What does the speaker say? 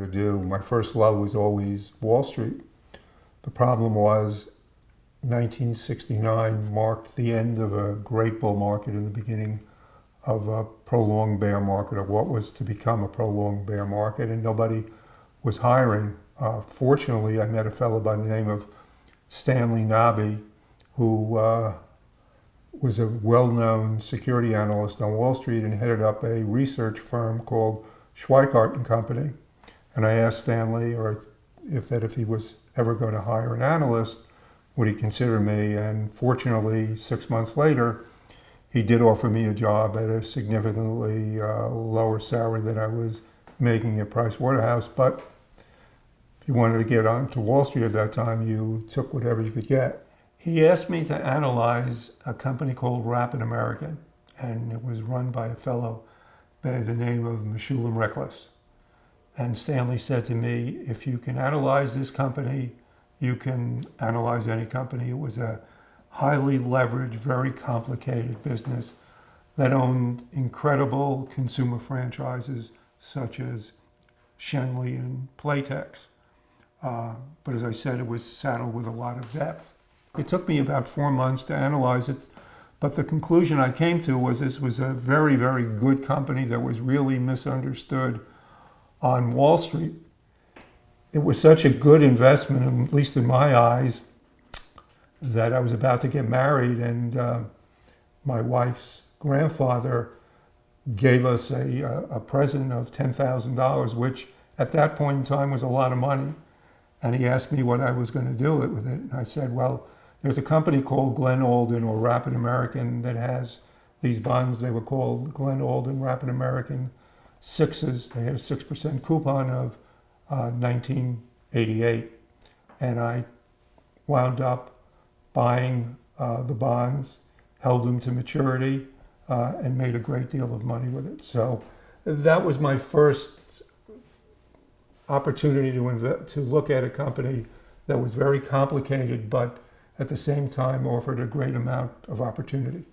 to do. My first love was always Wall Street. The problem was 1969 marked the end of a great bull market and the beginning of a prolonged bear market, or what was to become a prolonged bear market, and nobody was hiring. Fortunately, I met a fellow by the name of Stanley Nobby, who was a well-known security analyst on Wall Street and headed up a research firm called Schweikart and Company. And I asked Stanley if he was ever going to hire an analyst, would he consider me? And fortunately, 6 months later, he did offer me a job at a significantly lower salary than I was making at Price Waterhouse. But if you wanted to get onto Wall Street at that time, you took whatever you could get. He asked me to analyze a company called Rapid American, and it was run by a fellow by the name of Meshulam Reckless. And Stanley said to me, if you can analyze this company, you can analyze any company. It was a highly leveraged, very complicated business that owned incredible consumer franchises such as Shenley and Playtex. But as I said, it was saddled with a lot of depth. It took me about 4 months to analyze it, but the conclusion I came to was this was a very, very good company that was really misunderstood on Wall Street. It was such a good investment, at least in my eyes, that I was about to get married, and my wife's grandfather gave us a present of $10,000, which at that point in time was a lot of money. And he asked me what I was going to do with it. And I said, well, there's a company called Glen Alden or Rapid American that has these bonds. They were called Glen Alden Rapid American sixes. They had a 6% coupon of 1988. And I wound up buying the bonds, held them to maturity, and made a great deal of money with it. So that was my first opportunity to look at a company that was very complicated, but at the same time offered a great amount of opportunity.